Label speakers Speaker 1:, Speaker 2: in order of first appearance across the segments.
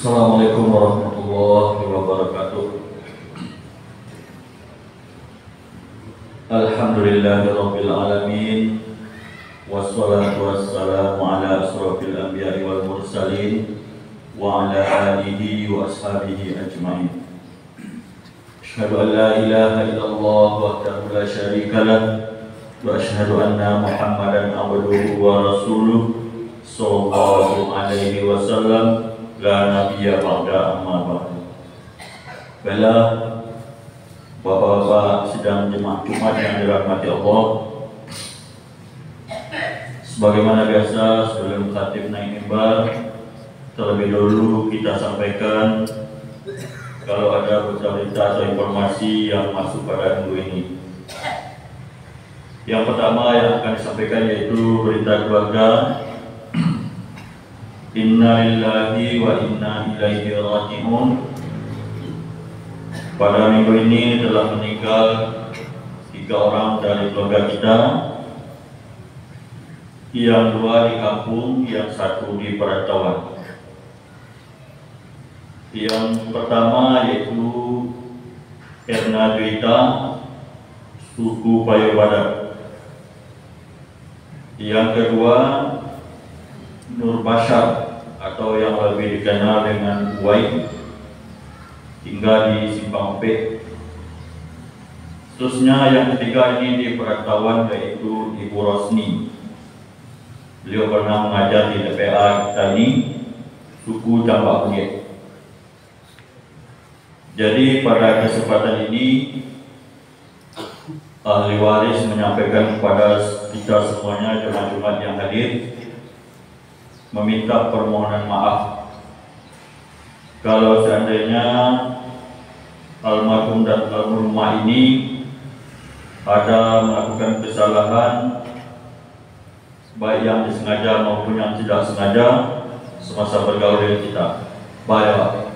Speaker 1: Assalamualaikum warahmatullahi wabarakatuh. Alhamdulillahirabbil alamin. Wassalatu wassalamu ala asrofil anbiya'i wal mursalin wa ala alihi wa ashabihi ajma'in. Asyhadu an la ilaha illallah wahdahu la syarika lah wa asyhadu anna Muhammadan abduhu wa rasuluh sallallahu alaihi wasallam. La nabiyya ba'da amma ba'du. Baiklah, Bapak-bapak sidang jemaah Jumat yang dirahmati Allah, sebagaimana biasa sebelum khatib naik mimbar, terlebih dahulu kita sampaikan kalau ada berita atau informasi yang masuk pada minggu ini. Yang pertama yang akan disampaikan yaitu berita keluarga. Inna lillahi wa inna ilaihi raji'un. Pada minggu ini telah meninggal 3 orang dari keluarga kita, yang 2 di kampung, yang 1 di perantauan. Yang pertama yaitu Erna Juita, suku Payo Badak. Yang kedua Nur Bashar, atau yang lebih dikenal dengan Buai, tinggal di Simpang P. Seterusnya yang ketiga ini di perantauan yaitu Ibu Rosni. Beliau pernah mengajar di TPA kita ini, suku Jambak Bungit. Jadi pada kesempatan ini ahli waris menyampaikan kepada kita semuanya, jemaah-jemaah yang hadir, meminta permohonan maaf kalau seandainya almarhum dan almarhumah ini ada melakukan kesalahan, baik yang disengaja maupun yang tidak sengaja, semasa bergaul dengan kita. Baik,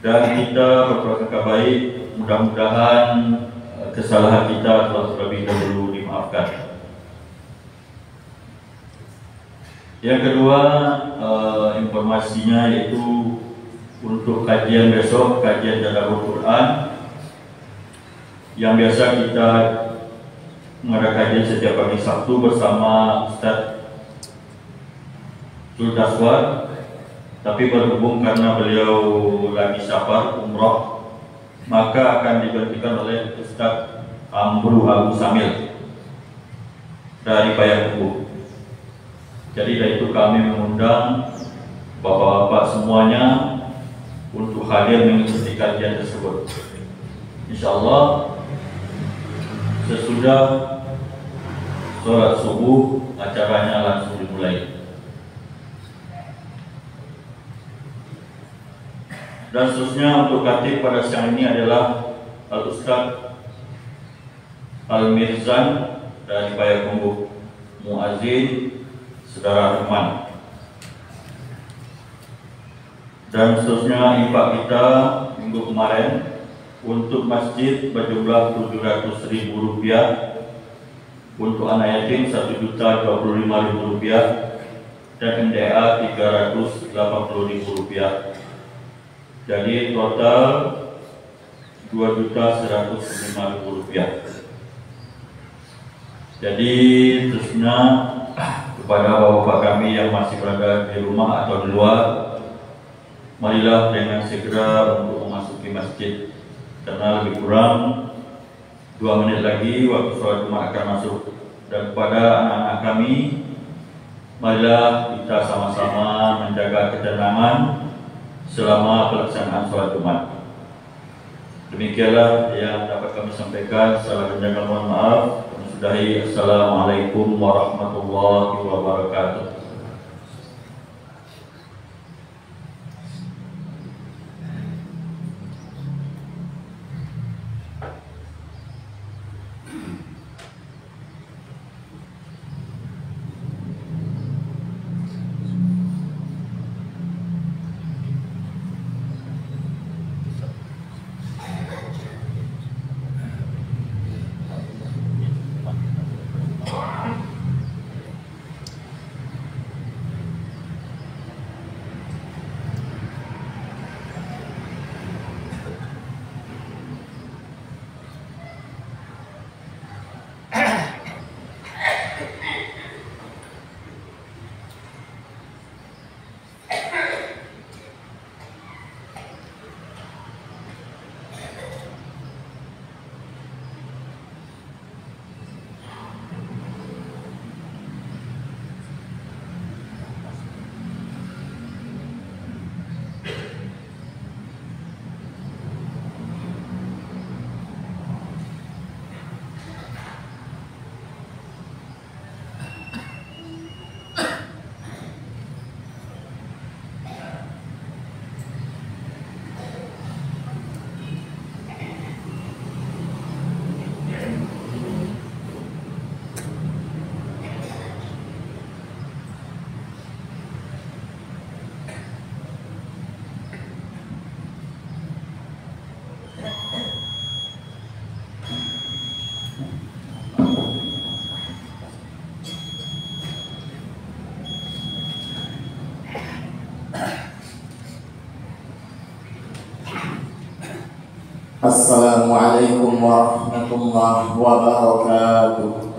Speaker 1: dan kita berprasangka baik, mudah-mudahan kesalahan kita telah terlebih dahulu dimaafkan. Yang kedua, informasinya yaitu untuk kajian besok, kajian Tadabbur Quran, yang biasa kita mengadakan kajian setiap hari Sabtu bersama Ustaz Sultaswar, tapi berhubung karena beliau lagi safar umroh, maka akan digantikan oleh Ustaz Amru Abu Samil dari Payakumbuh. Jadi dari itu kami mengundang bapak-bapak semuanya untuk hadir mengikuti kajian tersebut. Insyaallah sesudah sholat subuh acaranya langsung dimulai. Dan seterusnya untuk khatib pada siang ini adalah Al-Ustaz Al-Mirzan dari Payakumbuh, muazzin Saudara Rahman. Dan seterusnya infak kita minggu kemarin untuk masjid berjumlah Rp700.000, untuk anak yatim Rp1.025.000 dan MDA Rp380.000. Jadi total Rp2.105.000. Jadi terusnya kepada bapak-bapak kami yang masih berada di rumah atau di luar, marilah dengan segera untuk memasuki masjid, karena lebih kurang 2 menit lagi waktu sholat Jumat akan masuk. Dan kepada anak-anak kami, marilah kita sama-sama menjaga ketenangan selama pelaksanaan sholat Jumat. Demikianlah yang dapat kami sampaikan. Salah menjaga, mohon maaf. Assalamualaikum warahmatullahi wabarakatuh.
Speaker 2: Assalamualaikum warahmatullahi wabarakatuh.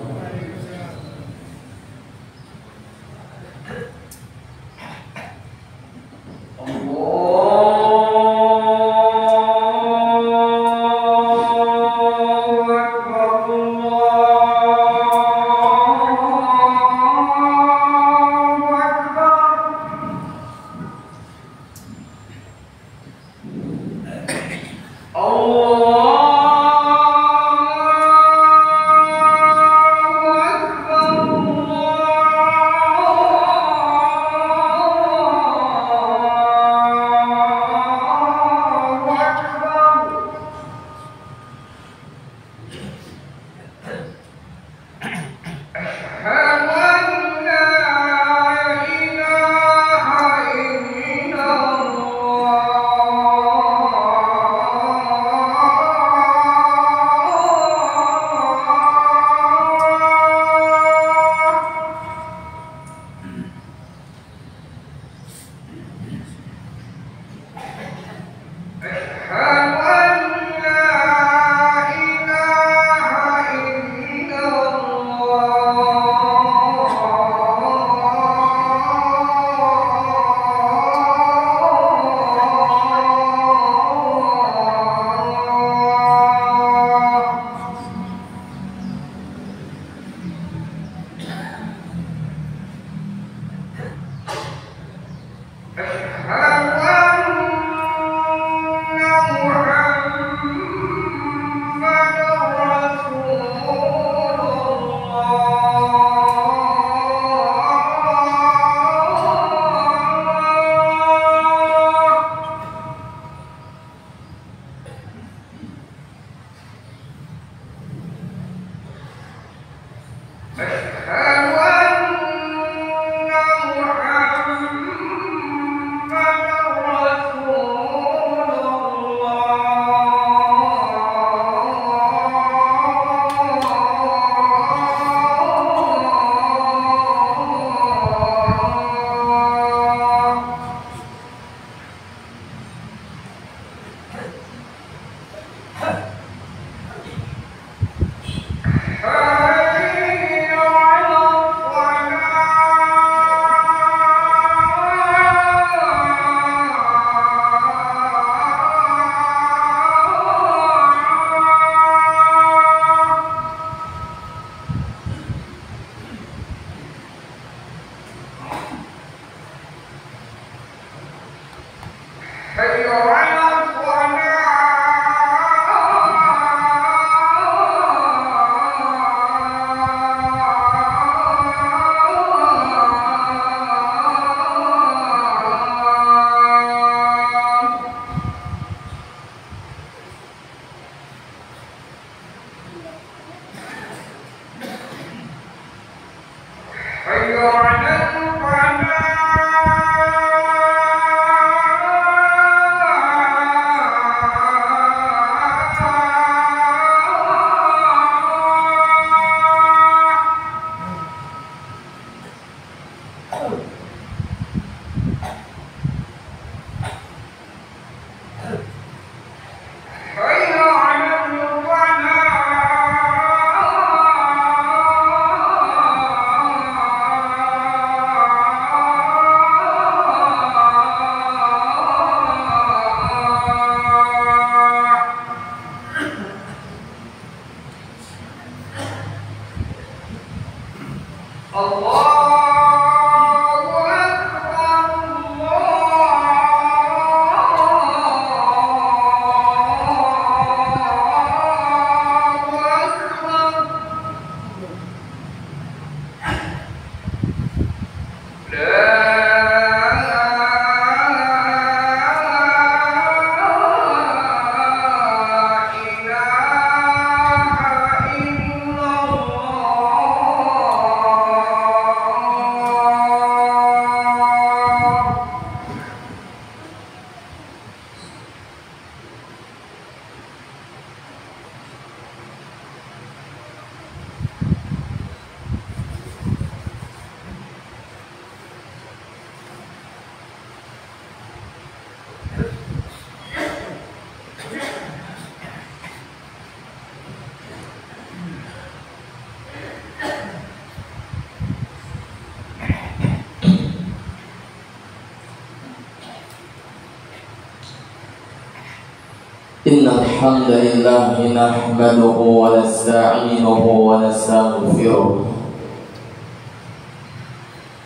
Speaker 2: إن الحمد لله نحمده ونستعينه ونستغفره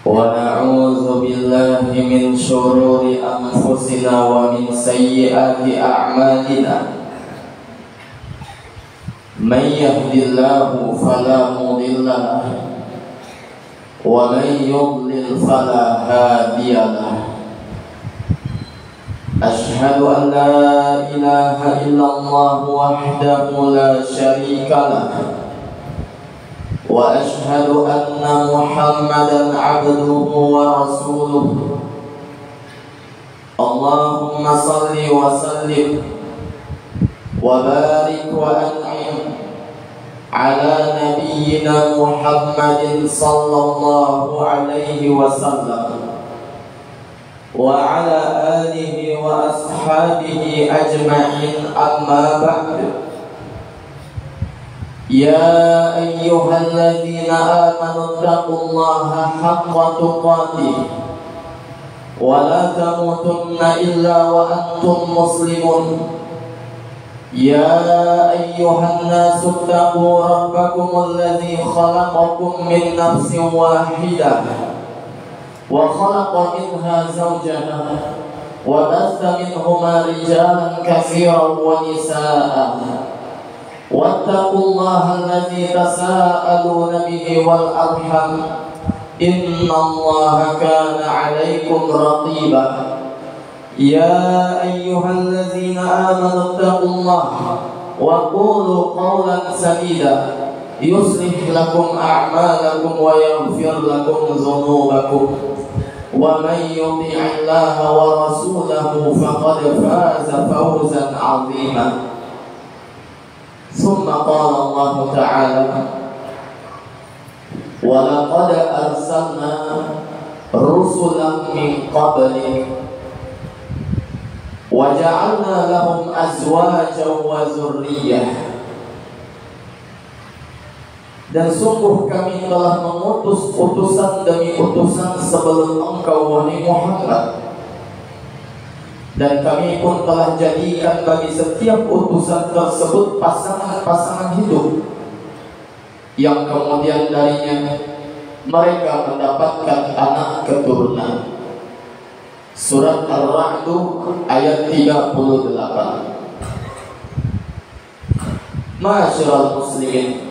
Speaker 2: ونعوذ بالله من شرور أنفسنا ومن سيئات أعمالنا من يهد الله فلا مضل له ومن يضلل فلا هادي له أشهد أن لا إله إلا الله وحده لا شريك له وأشهد أن محمدا عبده ورسوله اللهم صل وسلم وبارك وأنعم على نبينا محمد صلى الله عليه وسلم وعلى آله وأصحابه أجمعين أما بعد يا أيها الذين آمنوا اتقوا الله حق تقاته ولا تموتن إلا وأنتم مسلمون يا أيها الناس اتقوا ربكم الذي خلقكم من نفس واحدة وخلق منها زوجها وبث منهما رجالا كثيرا ونساء واتقوا الله الذي تساءلون به والأرحم إن الله كان عليكم رقيبا يا أيها الذين آمنوا اتقوا الله وقولوا قولا سديدا يصلح لكم أعمالكم ويغفر لكم ذنوبكم ومن يطع الله ورسوله فقد فاز فوزا عظيما ثم قال الله تعالى ولقد أرسلنا رسلا من قبلك وجعلنا لهم أزواجا وذرية dan sungguh kami telah mengutus utusan demi utusan sebelum engkau wahai Muhammad, dan kami pun telah jadikan bagi setiap utusan tersebut pasangan-pasangan hidup yang kemudian darinya mereka mendapatkan anak keturunan. Surat Ar-Ra'd ayat 38. Ma'asyiral muslimin,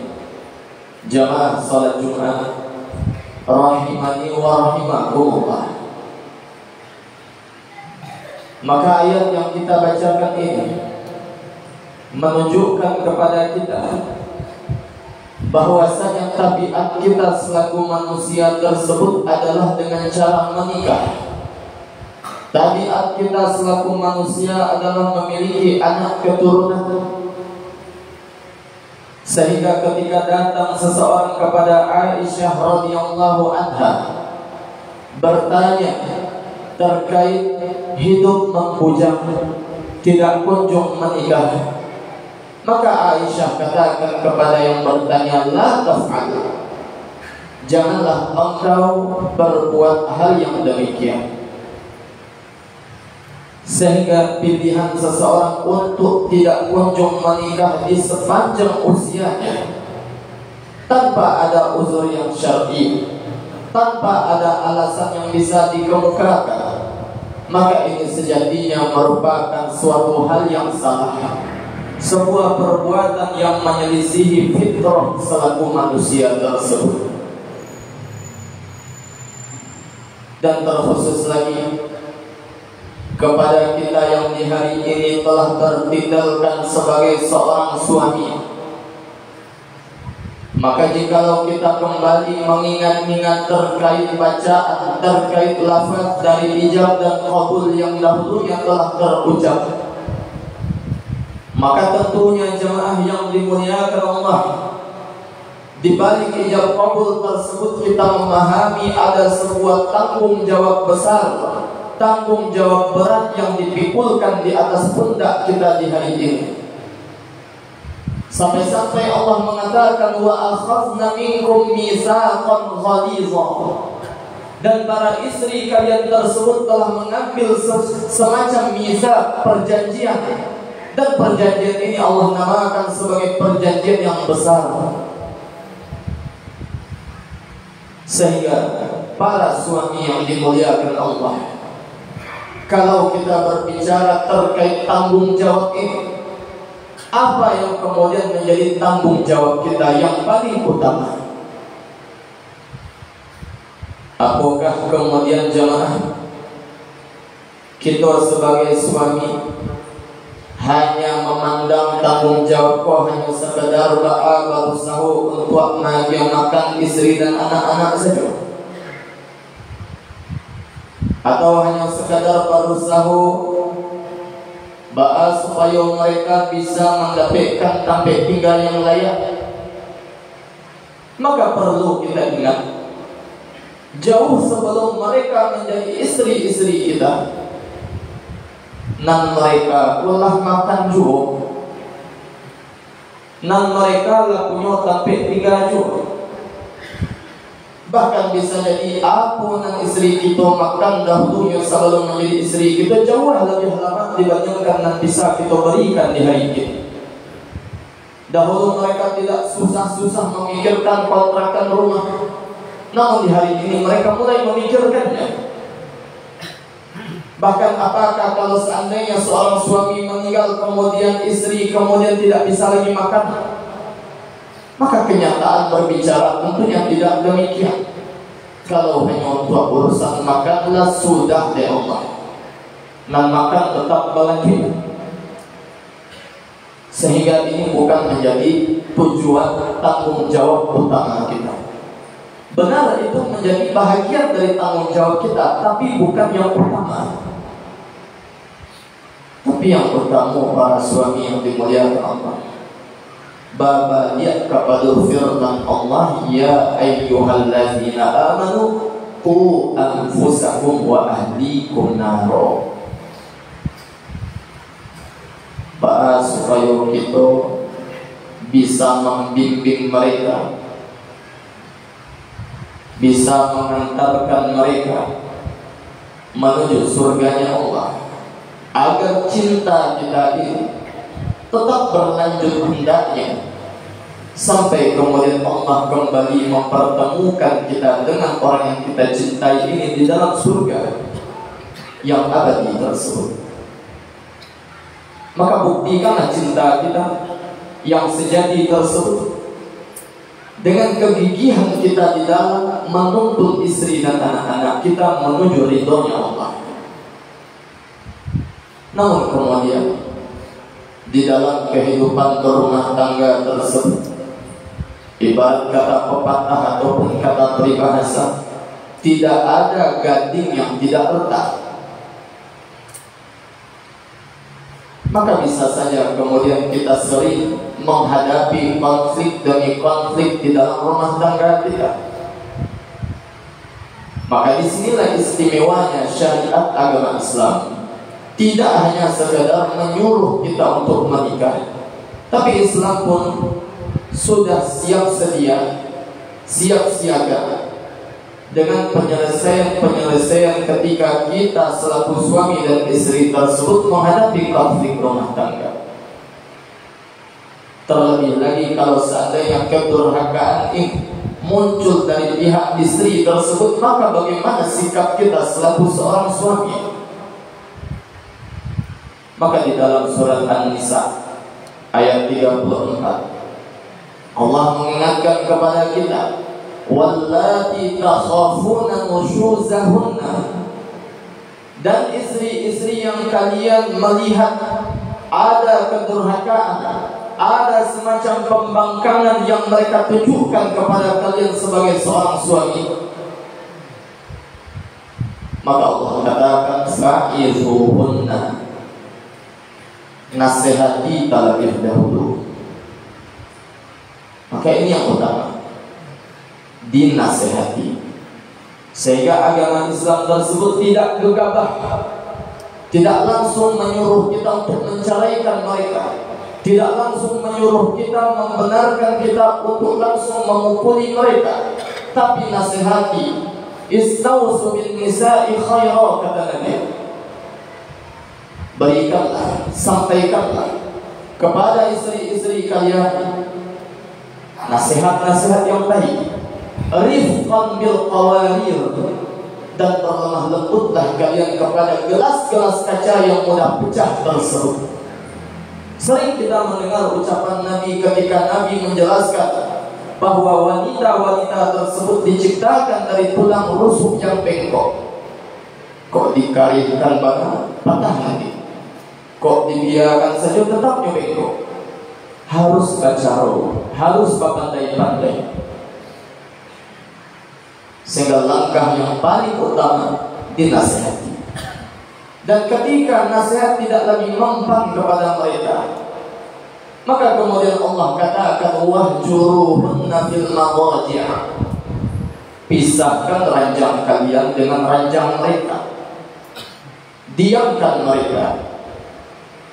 Speaker 2: jamaah salat Jumat rahimani wa rahimakumullah. Maka ayat yang kita bacakan ini menunjukkan kepada kita bahwasanya tabiat kita selaku manusia tersebut adalah dengan cara menikah. Tabiat kita selaku manusia adalah memiliki anak keturunan. Sehingga ketika datang seseorang kepada Aisyah radhiyallahu anha bertanya terkait hidup membujang tidak kunjung menikah, maka Aisyah katakan kepada yang bertanya, la taf'al, janganlah engkau berbuat hal yang demikian. Sehingga pilihan seseorang untuk tidak kunjung menikah di sepanjang usianya tanpa ada uzur yang syar'i, tanpa ada alasan yang bisa dikemukakan, maka ini sejatinya merupakan suatu hal yang salah, sebuah perbuatan yang menyelisihi fitrah selaku manusia tersebut. Dan terkhusus lagi kepada kita yang di hari ini telah tertitulkan sebagai seorang suami, maka jikalau kita kembali mengingat-ingat terkait bacaan, terkait lafaz dari ijab dan qabul yang dahulunya telah terucap, maka tentunya jemaah yang dimuliakan Allah, di balik ijab qabul tersebut kita memahami ada sebuah tanggung jawab besar, tanggung jawab berat yang dipikulkan di atas pundak kita di hari ini. Sampai-sampai Allah mengatakan wa akhadna minkum mitsaqan ghalidha, dan para istri kalian tersebut telah mengambil semacam mitsaq, perjanjian Dan perjanjian ini Allah namakan sebagai perjanjian yang besar. Sehingga para suami yang dimuliakan Allah, kalau kita berbicara terkait tanggung jawab ini, apa yang kemudian menjadi tanggung jawab kita yang paling utama? Apakah kemudian jamaah kita sebagai suami hanya memandang tanggung jawab hanya sekadar berusaha untuk makan istri dan anak-anak saja, atau hanya sekadar berusaha supaya mereka bisa mendapatkan tempat tinggal yang layak? Maka perlu kita ingat, jauh sebelum mereka menjadi istri-istri kita, nan mereka ulah makan juga, nan mereka lah punya tempat tinggal juga. Bahkan bisa jadi apa nan istri kita makan dahulunya sebelum menjadi istri kita jauh lebih lama dibandingkan nan bisa kita berikan di hari ini. Dahulu mereka tidak susah-susah memikirkan kontrakan rumah, namun di hari ini mereka mulai memikirkannya. Bahkan apakah kalau seandainya seorang suami meninggal kemudian istri kemudian tidak bisa lagi makan? Maka kenyataan berbicara tentunya tidak demikian. Kalau hanya untuk urusan makanlah sudah dari Allah, dan makan tetap berlanjut. Sehingga ini bukan menjadi tujuan tanggung jawab utama kita. Benar itu menjadi bahagian dari tanggung jawab kita, tapi bukan yang utama. Tapi yang utama para suami yang dimuliakan Allah, Baba dia kepada firman Allah, ya ayyuhallazina amanu qu anfusakum wa ahlikum naro. Supaya kita bisa membimbing mereka, bisa mengantarkan mereka menuju surganya Allah, agar cinta kita ini tetap berlanjut hendaknya sampai kemudian Allah kembali mempertemukan kita dengan orang yang kita cintai ini di dalam surga yang abadi tersebut. Maka buktikanlah cinta kita yang sejati tersebut dengan kegigihan kita di dalam menuntut istri dan anak-anak kita menuju ridhonya Allah. Namun kemudian di dalam kehidupan berumah tangga tersebut, ibarat kata pepatah ataupun kata peribahasa, tidak ada gading yang tidak retak. Maka bisa saja kemudian kita sering menghadapi konflik demi konflik di dalam rumah tangga kita. Maka disinilah istimewanya syariat agama Islam. Tidak hanya sekedar menyuruh kita untuk menikah, tapi Islam pun sudah siap sedia, siap siaga dengan penyelesaian ketika kita selaku suami dan istri tersebut menghadapi konflik rumah tangga. Terlebih lagi kalau seandainya kedurhakaan ini muncul dari pihak istri tersebut, maka bagaimana sikap kita selaku seorang suami? Maka di dalam surat An-Nisa ayat 34 Allah mengingatkan kepada kita, wallati takhafuna nusyuzahunna, dan istri-istri yang kalian melihat ada kedurhakaan, ada semacam pembangkangan yang mereka tunjukkan kepada kalian sebagai seorang suami, maka Allah katakan fa'izuhunna, nasihati terlebih dahulu. Maka ini yang utama, dinasehati, sehingga agama Islam tersebut tidak gegabah, tidak langsung menyuruh kita untuk menceraikan mereka, tidak langsung menyuruh kita, membenarkan kita untuk langsung memukuli mereka, tapi nasihati. Istausu bin nisa'i khaira, kata Nabi. Berikanlah, sampaikanlah kepada istri-istri kalian nasihat-nasihat yang baik, rifqan bil qawarir, dan berlemah lembutlah kalian kepada gelas-gelas kaca yang mudah pecah tersebut. Sering kita mendengar ucapan Nabi ketika Nabi menjelaskan bahwa wanita-wanita tersebut diciptakan dari tulang rusuk yang bengkok. Kok dikarirkan patah lagi, kok dibiarkan saja tetapnya bengkok. Harus baca roh, harus pandai-pandai. Sehingga langkah yang paling utama dinasihati. Dan ketika nasihat tidak lagi mempan kepada mereka, maka kemudian Allah katakan wahjuruhunna fil madaji'. Pisahkan ranjang kalian dengan ranjang mereka. Diamkan mereka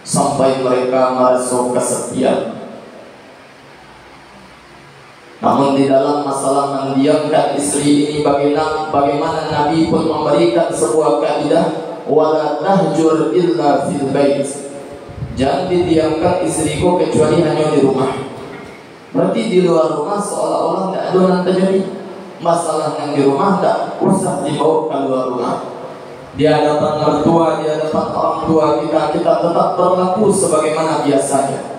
Speaker 2: sampai mereka merasa kesepian. Namun di dalam masalah mendiamkan istri ini, bagaimana Nabi pun memberikan sebuah kaidah, wala tahjur illa fil bait. Jangan didiamkan istriku kecuali hanya di rumah. Berarti di luar rumah seolah-olah tidak adonan terjadi. Masalah yang di rumah tidak usah dibawa ke luar rumah. Di hadapan mertua, di hadapan orang tua kita tetap berlaku sebagaimana biasanya.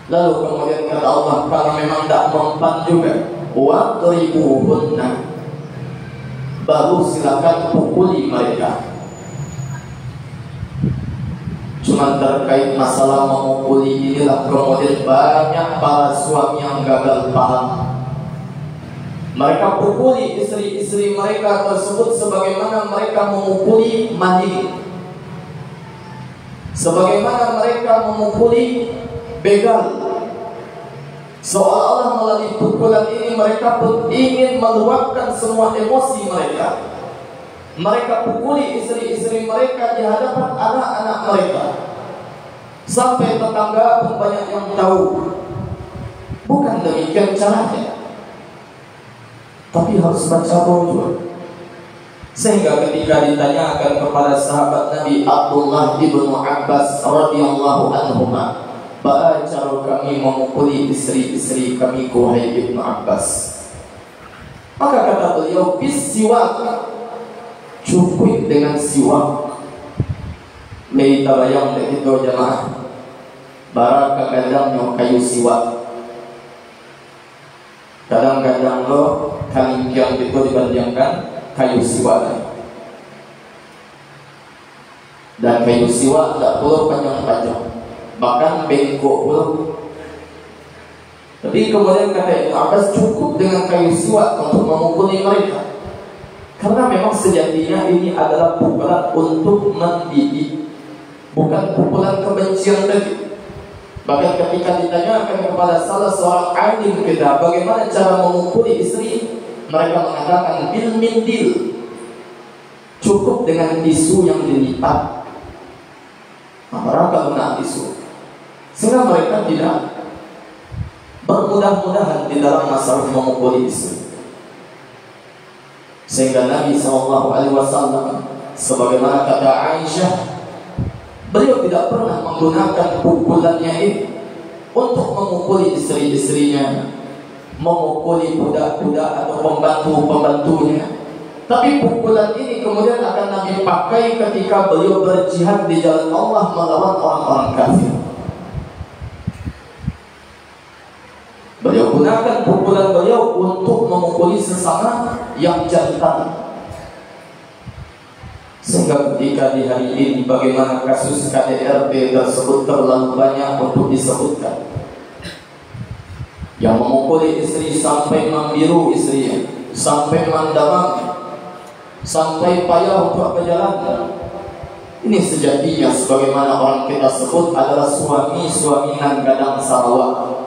Speaker 2: Lalu kemudian kata Allah, kalau memang tidak mempan juga, wadribuhunna, baru silakan pukuli mereka. Cuma terkait masalah memukuli inilah kemudian banyak para suami yang gagal paham. Mereka pukuli istri-istri mereka tersebut sebagaimana mereka memukuli maling, sebagaimana mereka memukuli begal. Seolah-olah melalui pukulan ini mereka pun ingin meluapkan semua emosi mereka. Mereka pukuli istri-istri mereka di hadapan anak-anak mereka, sampai tetangga pun banyak yang tahu. Bukan demikian caranya, tapi harus baca roh. Sehingga ketika ditanyakan kepada sahabat Nabi Abdullah ibnu Abbas radhiyallahu anhuma, bagaimana kami memukuli istri-istri kami, wahai Ibnu Abbas? Maka kata beliau, bisiwak, cukup dengan siwak. Leita bayang dek itu jamaah, barang kadang-kadang kayu siwak. Kadang-kadang lo kalingkiang itu dibandingkan kayu siwak. Dan kayu siwak tidak perlu panjang-panjang, bahkan bengkok pun. Tapi kemudian kata Ibnu Abbas, cukup dengan kayu siwak untuk memukuli mereka, karena memang sejatinya ini adalah pukulan untuk mendidik, bukan pukulan kebencian tadi. Bahkan ketika ditanyakan kepada salah seorang alim kita bagaimana cara memukuli istri, mereka mengatakan bil mindil, cukup dengan tisu yang dilipat. Mereka guna tisu, sehingga mereka tidak bermudah-mudahan di dalam masalah memukuli istri. Sehingga Nabi SAW, sebagaimana kata Aisyah, beliau tidak pernah menggunakan pukulannya ini untuk memukuli istri-istrinya, memukuli budak-budak atau pembantu-pembantunya. Tapi pukulan ini kemudian akan Nabi pakai ketika beliau berjihad di jalan Allah melawan orang-orang kafir. Beliau gunakan pukulan beliau untuk memukuli sesama yang jantan. Sehingga ketika di hari ini bagaimana kasus KDRT tersebut terlalu banyak untuk disebutkan. Yang memukuli istri sampai membiru istrinya, sampai mendamang, sampai payah untuk berjalan. Ini sejatinya sebagaimana orang kita sebut adalah suami-suami nan gadang sarawak.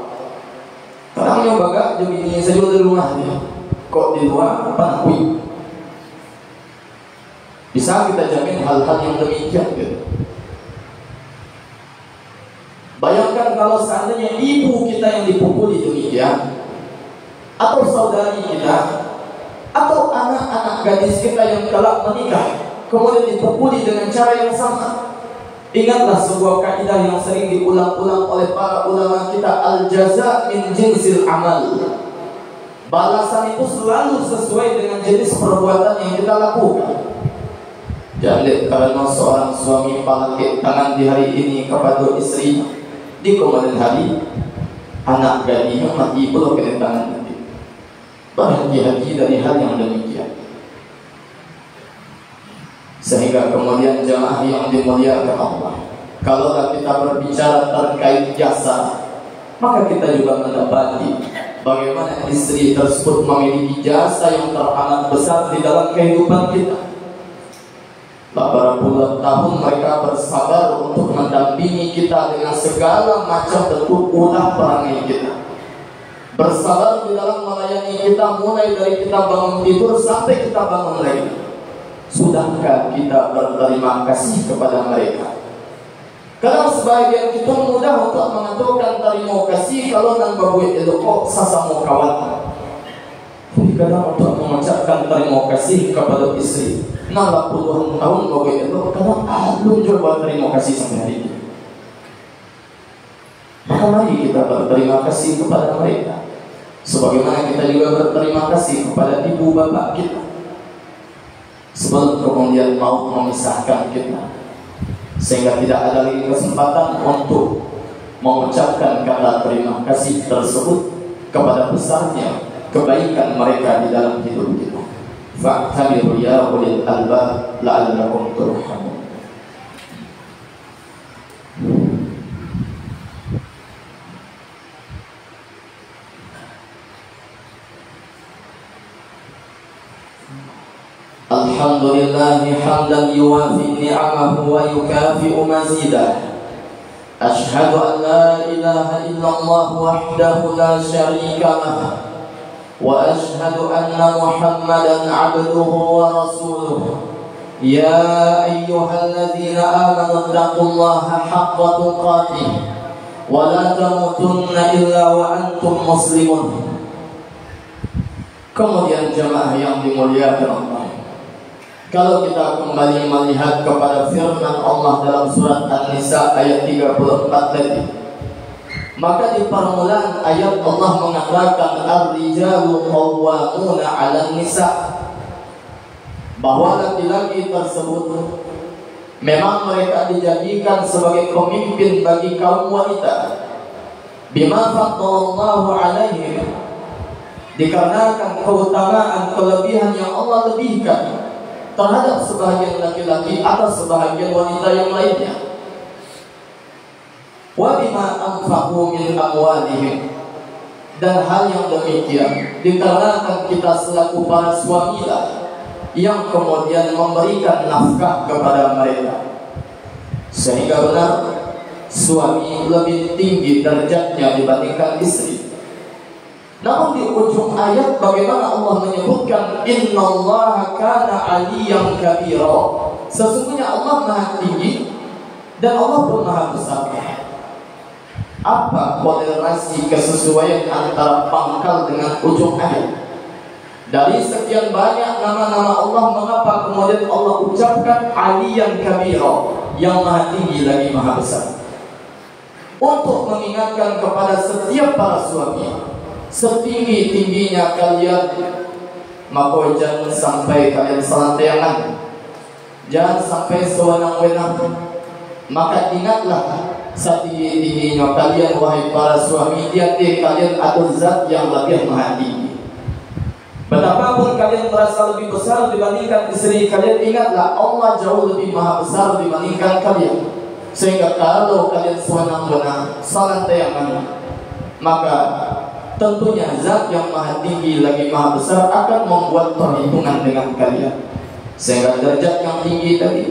Speaker 2: Kadang baga jadi saja di rumahnya, kok di luar apa nakui. Bisa kita jamin hal-hal yang demikian gitu. Bayangkan kalau seandainya ibu kita yang dipukuli demikian, atau saudari kita, atau anak-anak gadis kita yang kelak menikah kemudian dipukuli dengan cara yang sama. Ingatlah sebuah kaidah yang sering diulang-ulang oleh para ulama kita, al-jaza min jinsil amal. Balasan itu selalu sesuai dengan jenis perbuatan yang kita lakukan. Jadi kalau seorang suami pakai tangan di hari ini kepada istri, di kemudian hari anak gadisnya mati pula kena tangan nanti. Berhati-hati dari hal yang demikian. Sehingga kemudian jemaah yang dimuliakan Allah, kalau kita berbicara terkait jasa, maka kita juga mendapati bagaimana istri tersebut memiliki jasa yang teramat besar di dalam kehidupan kita. Beberapa puluh tahun mereka bersabar untuk mendampingi kita dengan segala macam bentuk ulah perangai kita. Bersabar di dalam melayani kita mulai dari kita bangun tidur sampai kita bangun lagi. Sudahkah kita berterima kasih kepada mereka? Karena sebagian kita mudah untuk mengatakan terima kasih kalau nan babuit itu kok sasamu kawan. Kadang untuk mengucapkan terima kasih kepada istri, nah puluhan tahun babuit itu kadang belum coba terima kasih sampai hari ini. Maka mari kita berterima kasih kepada mereka, sebagaimana kita juga berterima kasih kepada ibu bapak kita. Sebelum kemudian mau memisahkan kita, sehingga tidak ada lagi kesempatan untuk mengucapkan kata terima kasih tersebut kepada besarnya kebaikan mereka di dalam hidup kita. Fa'tabiru ya ulil albab la'allakum turhamun. Alhamdulillah hamdan yuwafi ni'amahu wa yukafi'u mazidah. Ashhadu an la ilaha illallah wahdahu la syarika lah, wa ashhadu anna Muhammadan 'abduhu wa rasuluh. Ya ayyuhalladzina amanu taqullaha haqqa tuqatih wa la tamutunna illa wa antum muslimun. Kemudian jemaah yang dimuliakan Allah, kalau kita kembali melihat kepada firman Allah dalam surat An-Nisa ayat 34 tadi, maka di permulaan ayat Allah mengatakan ar-rijalu qawwamuna 'alan nisa, bahwa laki-laki tersebut memang mereka dijadikan sebagai pemimpin bagi kaum wanita. Bima faddalallahu 'alaihim, dikarenakan keutamaan kelebihan yang Allah lebihkan terhadap sebahagian laki-laki atas sebahagian wanita yang lainnya. Wa bima anfaqu min amwalihim, dan hal yang demikian dikarenakan kita selaku para suamilah yang kemudian memberikan nafkah kepada mereka, sehingga benar suami lebih tinggi derajatnya dibandingkan istri. Namun di ujung ayat bagaimana Allah menyebutkan innallaha kana 'aliyyan kabira, sesungguhnya Allah Maha tinggi dan Allah pun Maha besar. Apa korelasi kesesuaian antara pangkal dengan ujung ayat? Dari sekian banyak nama-nama Allah, mengapa kemudian Allah ucapkan 'aliyyan kabira, yang Maha tinggi lagi Maha besar? Untuk mengingatkan kepada setiap para suami, setinggi-tingginya kalian, maka jangan sampai kalian selanteangan, jangan sampai sewenang-wenang. Maka ingatlah setinggi-tingginya kalian, wahai para suami, di hati kalian ada zat yang lebih maha tinggi. Betapapun kalian merasa lebih besar dibandingkan istri kalian, ingatlah Allah jauh lebih maha besar dibandingkan kalian. Sehingga kalau kalian sewenang-wenang, selanteangan, maka tentunya zat yang maha tinggi lagi maha besar akan membuat perhitungan dengan kalian. Sehingga derajat yang tinggi tadi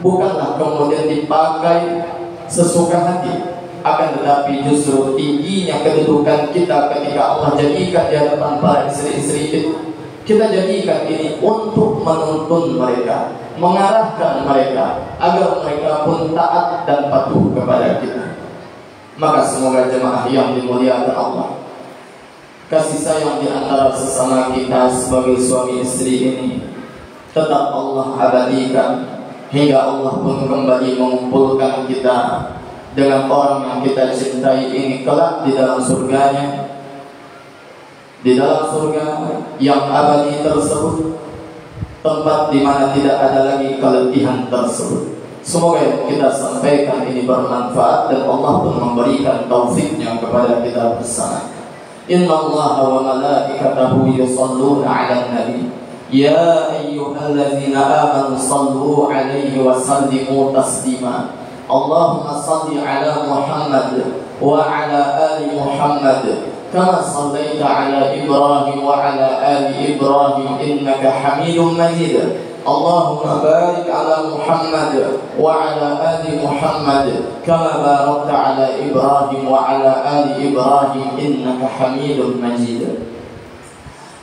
Speaker 2: bukanlah kemudian dipakai sesuka hati, akan tetapi justru tingginya kedudukan kita ketika Allah jadikan di hadapan para istri-istri itu, kita jadikan ini untuk menuntun mereka, mengarahkan mereka agar mereka pun taat dan patuh kepada kita. Maka semoga jemaah yang dimuliakan Allah, kasih sayang di antara sesama kita sebagai suami istri ini tetap Allah abadikan hingga Allah pun kembali mengumpulkan kita dengan orang yang kita cintai ini kelak di dalam surganya, di dalam surga yang abadi tersebut, tempat di mana tidak ada lagi keletihan tersebut. Semoga yang kita sampaikan ini bermanfaat dan Allah pun memberikan taufiknya kepada kita bersama. Inna Allaha wa malaikatahu yusalluna 'alan nabi ya ayyuhalladzina amanu sallu 'alaihi wa sallimu taslima. Allahumma salli 'ala Muhammad wa 'ala ali Muhammad kama sallaita 'ala Ibrahim wa 'ala ali Ibrahim innaka Hamidum Majid. Allahumma barik 'ala Muhammad wa 'ala ali Muhammad kama barakta 'ala Ibrahim wa 'ala ali Ibrahim innaka Hamidum Majid.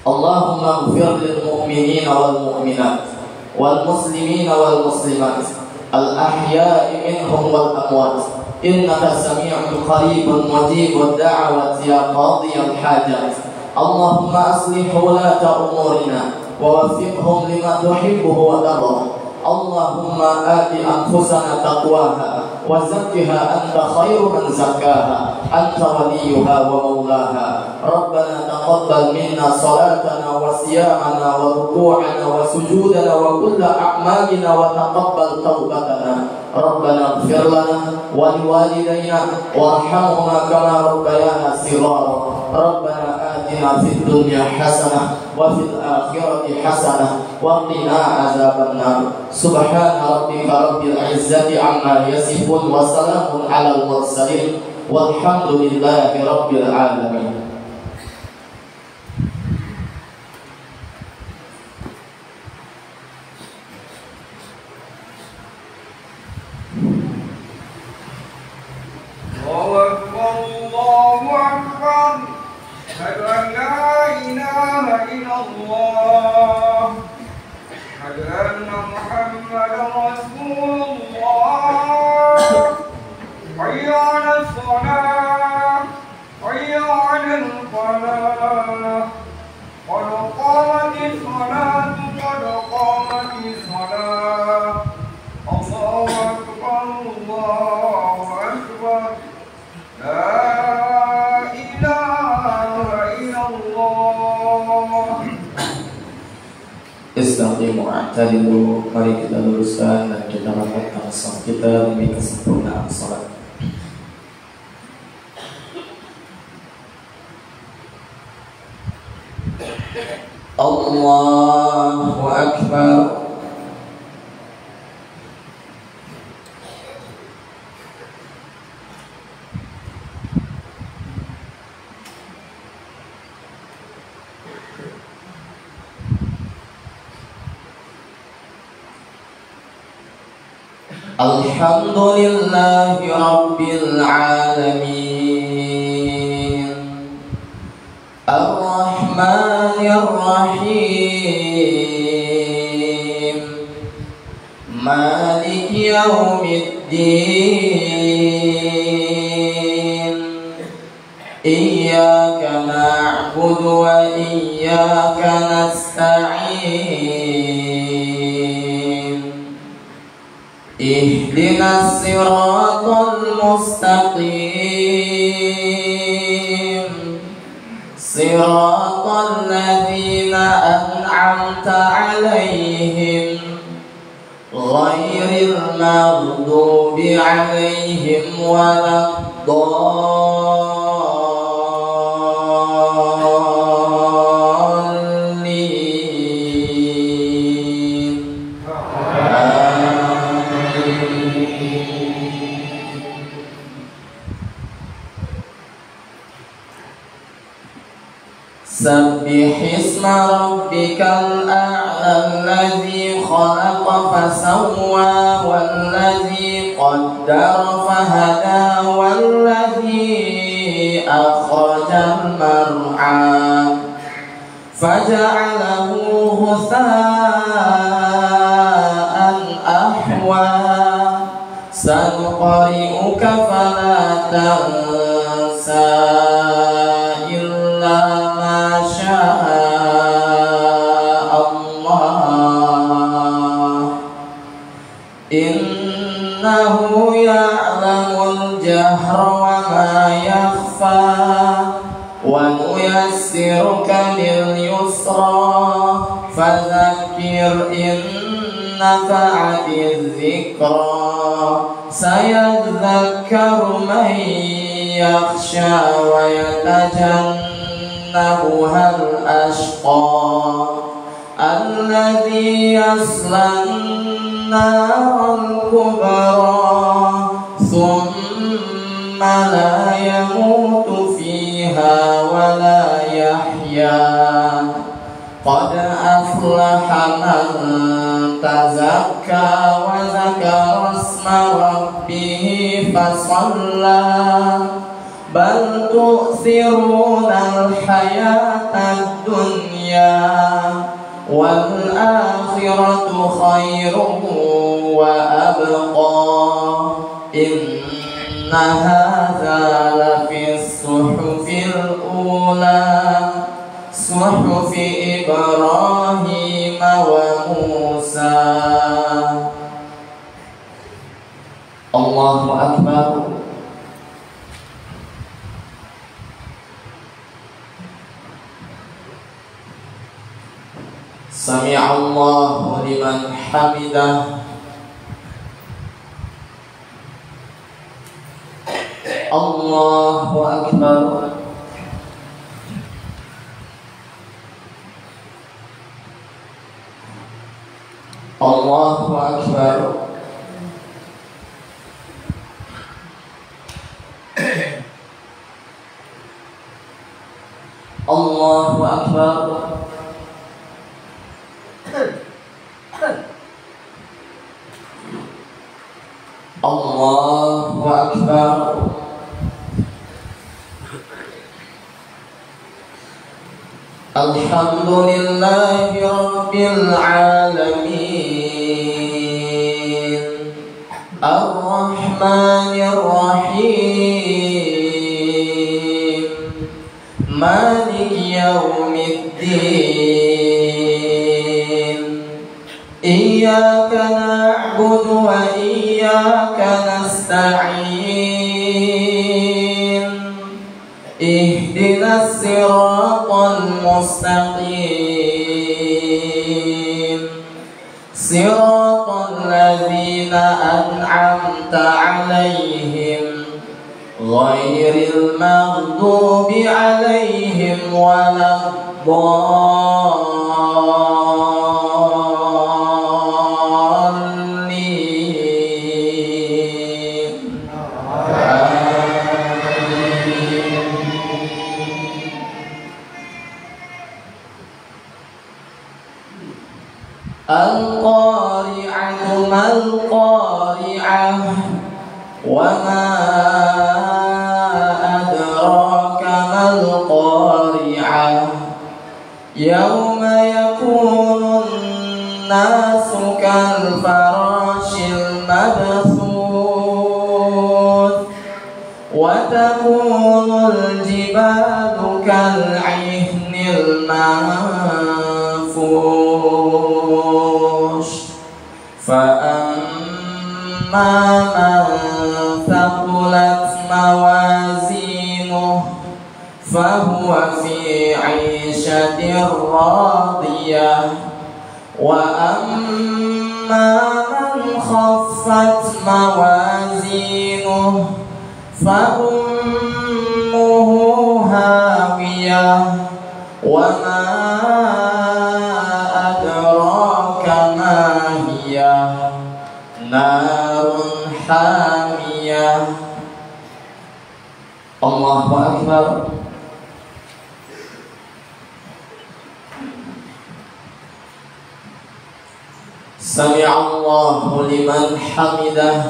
Speaker 2: Allahumma ighfir lil mu'minina wal mu'minat wal muslimina wal muslimat al ahya'i minhum wal amwat innaka sami'un qaribun mujibud da'wati ya qadiyal hajat. Allahumma aslih wulata umurina ووفقهم لما تحبه وترضى. اللهم آت أنفسنا تقواها وزكها أنت خير من زكاها أنت وليها ومولاها. ربنا تقبل منا صلاتنا وصيامنا وركوعنا وسجودنا وكل أعمالنا وتقبل توبتنا. ربنا اغفر لنا ولوالدينا وارحمهما كما ربيانا صغارا. ربنا آتنا في الدنيا حسنة وفي الآخرة حسنة وقنا عذاب النار. سبحان ربك رب العزة عما يصفون وسلام على المرسلين والحمد لله رب العالمين.
Speaker 3: الله أكبر أشهد أن لا إله إلا الله أشهد أن محمدا رسول الله. حي على الصلاة حي على الفلاح قد قامت الصلاة قد قامت الصلاة. الله أكبر الله أكبر لا إله إلا الله.
Speaker 2: Istaqimu a'tadilu. Mari kita luruskan dan kita rapatkan saf kita demi kesempurnaan salat. Allahu Akbar. Alhamdulillahi Rabbil Alamin Ar-Rahmanir Rahim Maliki Yawmiddin Iyyaka na'budu wa iyyaka nasta'in Ihdinas siratal mustaqim Siratal ladzina an'amta 'alaihim Ghairil maghdubi 'alaihim Sabbih isma rabbikal a'la alladzi khalaqa fasawwa walladzi qaddara fahada walladzi akhrajal mar'a faja'alahu ghutha'an ahwa sanuqri'uka fala tansa يسرا فذكر إن نفعت الذكرى سيذكر من يخشى ويتجنبها الأشقى الذي يصلى النار الكبرى ثم لا يموت فيها ولا يحيا قد أفلح من تزكى وذكر اسم ربه فصلى بل تؤثرون الحياة الدنيا والآخرة خير وأبقى إن هذا لفي الصحف الأولى صحف إبراهيم وموسى. الله أكبر. سمع الله لمن حمده. الله أكبر. الله أكبر. الله أكبر. الله أكبر. الحمد لله رب العالمين الرحمن الرحيم مالك يوم الدين إياك نعبد وإياك نستعين اهدنا الصراط المستقيم صراط الذين أنعمت عليهم غير المغضوب عليهم ولا الضالين. القارعة ما القارعة وما أدراك ما القارعة يوم يكون الناس كالفراش المبثوث وتكون الجبال كالعهن المنفوش فأما من ثقلت موازينه فهو في عيشة راضية وأما من خفت موازينه فأمه هاوية وما أدراك ما هي نار حامية. الله أكبر. سمع الله لمن حمده.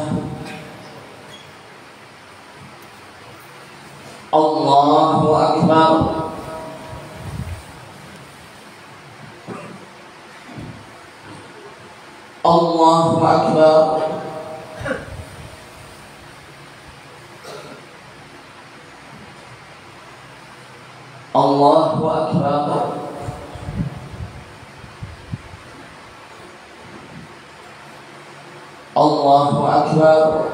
Speaker 2: الله أكبر. الله أكبر. الله أكبر. الله أكبر.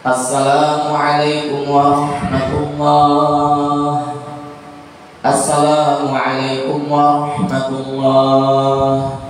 Speaker 2: Assalamualaikum warahmatullah. Assalamualaikum warahmatullah.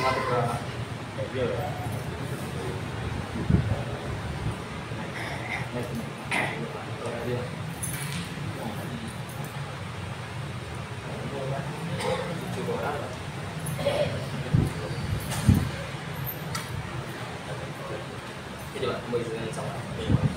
Speaker 4: Jadi Pak, kembali dengan sama.